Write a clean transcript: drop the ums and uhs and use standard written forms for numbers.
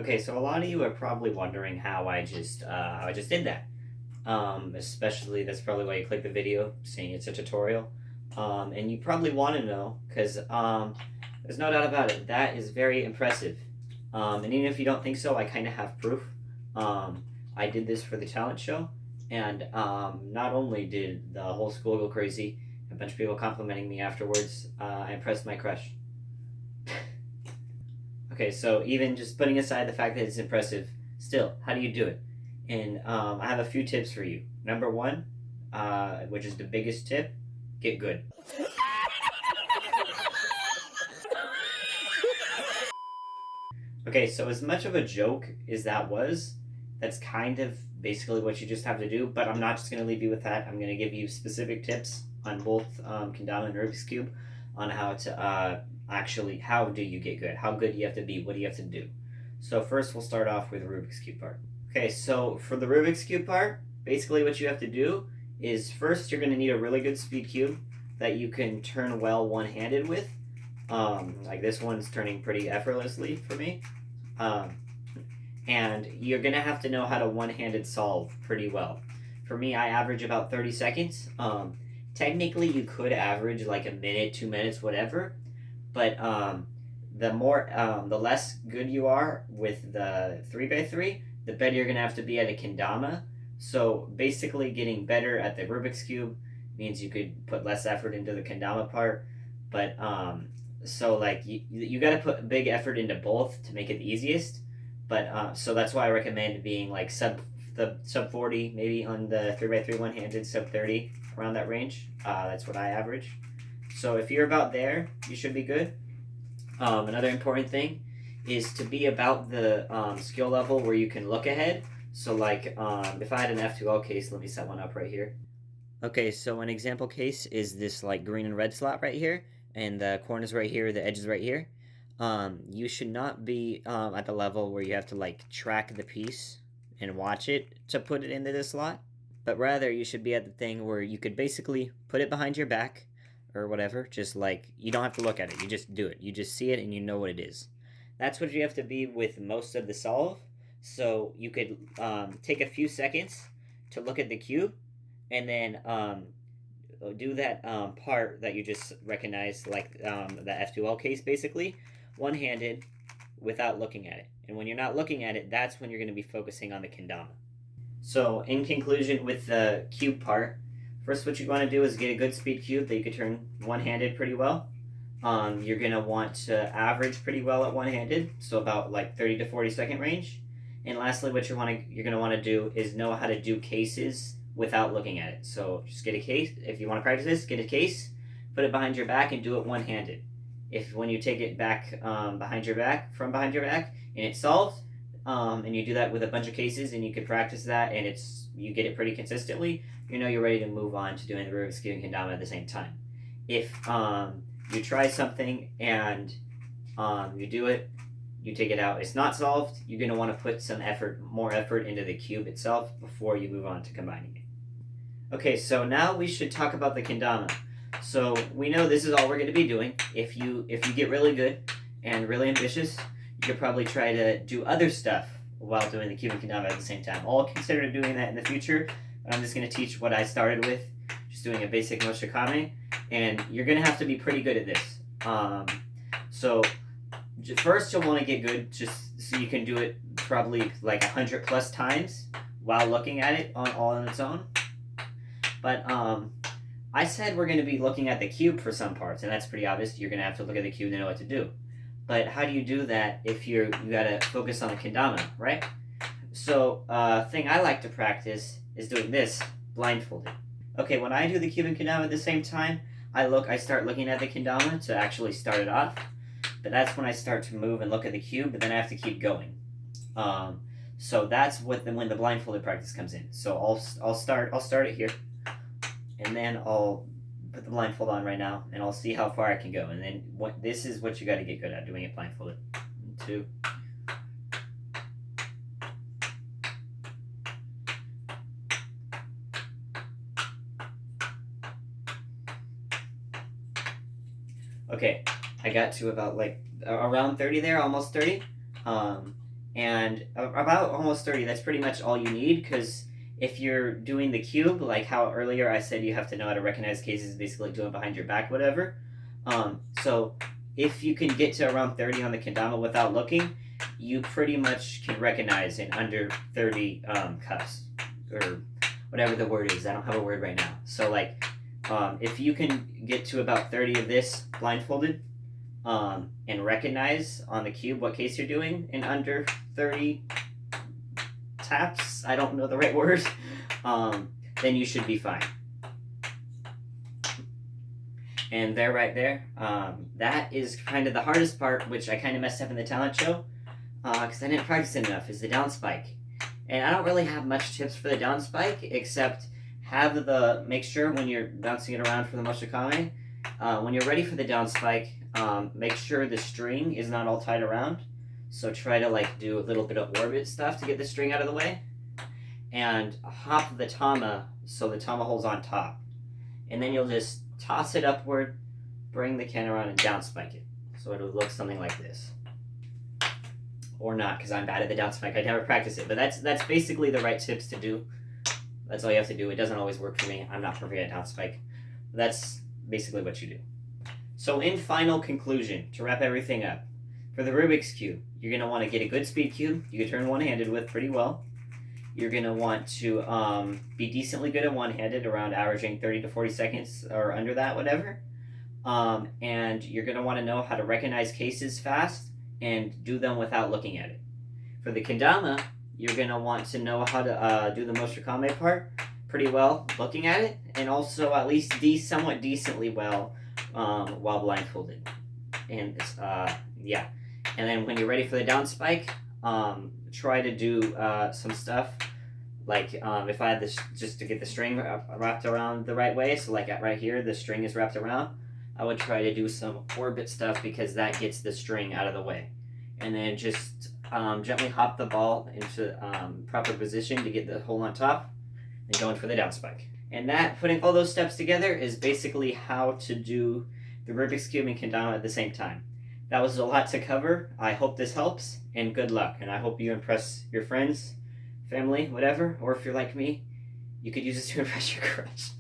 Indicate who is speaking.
Speaker 1: Okay, so a lot of you are probably wondering how I just did that. Especially that's probably why you click the video, seeing it's a tutorial. And you probably want to know because there's no doubt about it. That is very impressive. And even if you don't think so, I kind of have proof. I did this for the talent show, and not only did the whole school go crazy, a bunch of people complimenting me afterwards. I impressed my crush. Okay, so even just putting aside the fact that it's impressive, still, how do you do it? And I have a few tips for you. Number one, which is the biggest tip, get good. Okay, so as much of a joke as that was, that's kind of basically what you just have to do, but I'm not just going to leave you with that. I'm going to give you specific tips on both Kendama and Rubiks Cube on how to actually, how do you get good? How good do you have to be? What do you have to do? So first we'll start off with the Rubik's Cube part. Okay, so for the Rubik's Cube part, basically what you have to do is first you're going to need a really good speed cube that you can turn well one-handed with. Like this one's turning pretty effortlessly for me. Um, and you're going to have to know how to one-handed solve pretty well. For me, I average about 30 seconds. Technically, you could average like a minute, 2 minutes, whatever. But the less good you are with the 3x3, the better you're going to have to be at a kendama. So basically, getting better at the Rubik's Cube means you could put less effort into the kendama part. But so like you got to put big effort into both to make it the easiest. But so that's why I recommend being like sub 40, maybe on the 3x3 one-handed, sub 30, around that range. That's what I average. So if you're about there, you should be good. Another important thing is to be about the skill level where you can look ahead. So like if I had an F2l case, let me set one up right here. Okay, so an example case is this like green and red slot right here, and the corners right here, the edges right here. You should not be at the level where you have to like track the piece and watch it to put it into the slot, but rather you should be at the thing where you could basically put it behind your back or whatever, just like you don't have to look at it, you just do it, you just see it and you know what it is. That's what you have to be with most of the solve. So you could take a few seconds to look at the cube and then do that part that you just recognized, like the F2l case basically, one-handed without looking at it. And when you're not looking at it, that's when you're going to be focusing on the kendama. So in conclusion with the cube part, first what you want to do is get a good speed cube that you can turn one-handed pretty well. You're going to want to average pretty well at one-handed, so about like 30 to 40 second range. And lastly, what you're going to want to do is know how to do cases without looking at it. So just get a case. If you want to practice this, get a case, put it behind your back, and do it one-handed. If when you take it back from behind your back, and it's solved, and you do that with a bunch of cases, and you can practice that, and you get it pretty consistently, you know you're ready to move on to doing the Rubik's Cube and kendama at the same time. If you try something and you do it, you take it out, it's not solved, you're going to want to put some more effort into the cube itself before you move on to combining it. Okay, so now we should talk about the kendama. So we know this is all we're going to be doing. If you get really good and really ambitious, you could probably try to do other stuff while doing the cube and kendama at the same time. I'll consider doing that in the future, but I'm just going to teach what I started with, just doing a basic moshikame, and you're going to have to be pretty good at this. So first you'll want to get good just so you can do it probably like 100 plus times while looking at it all on its own. But I said we're going to be looking at the cube for some parts, and that's pretty obvious. You're going to have to look at the cube to know what to do. But how do you do that if you got to focus on the kendama, right? So thing I like to practice is doing this, blindfolded. Okay, when I do the cube and kendama at the same time, I start looking at the kendama to actually start it off. But that's when I start to move and look at the cube, but then I have to keep going. So that's when the blindfolded practice comes in. So I'll start it here, and then I'll put the blindfold on right now, and I'll see how far I can go. And then this is what you got to get good at, doing it blindfolded. 1, 2. Okay, I got to about like around 30 there, almost 30. And about almost 30, that's pretty much all you need, because if you're doing the cube, like how earlier I said you have to know how to recognize cases, basically doing behind your back, whatever. So if you can get to around 30 on the kendama without looking, you pretty much can recognize in under 30 cuffs, or whatever the word is. I don't have a word right now. So like, if you can get to about 30 of this blindfolded, and recognize on the cube what case you're doing in under 30 taps, I don't know the right word, then you should be fine. And there, right there, that is kind of the hardest part, which I kind of messed up in the talent show, because I didn't practice it enough, is the down spike. And I don't really have much tips for the down spike, except make sure when you're bouncing it around for the moshikame, when you're ready for the down spike, make sure the string is not all tied around. So try to like do a little bit of orbit stuff to get the string out of the way. And hop the tama so the tama holds on top. And then you'll just toss it upward, bring the can around, and down spike it. So it'll look something like this. Or not, because I'm bad at the down spike. I never practice it. But that's basically the right tips to do. That's all you have to do. It doesn't always work for me. I'm not perfect at down spike. But that's basically what you do. So in final conclusion, to wrap everything up, for the Rubik's Cube, you're going to want to get a good speed cube you can turn one-handed with pretty well. You're going to want to be decently good at one-handed, around averaging 30 to 40 seconds or under that, whatever. And you're going to want to know how to recognize cases fast and do them without looking at it. For the kendama, you're going to want to know how to do the moshikame part pretty well looking at it, and also at least somewhat decently well while blindfolded. And yeah. And then when you're ready for the down spike, try to do some stuff. Like if I had this, just to get the string wrapped around the right way, so like right here, the string is wrapped around, I would try to do some orbit stuff, because that gets the string out of the way. And then just gently hop the ball into proper position to get the hole on top, and going for the down spike. And that, putting all those steps together, is basically how to do the Rubik's Cube and kendama at the same time. That was a lot to cover. I hope this helps, and good luck. And I hope you impress your friends, family, whatever. Or if you're like me, you could use this to impress your crush.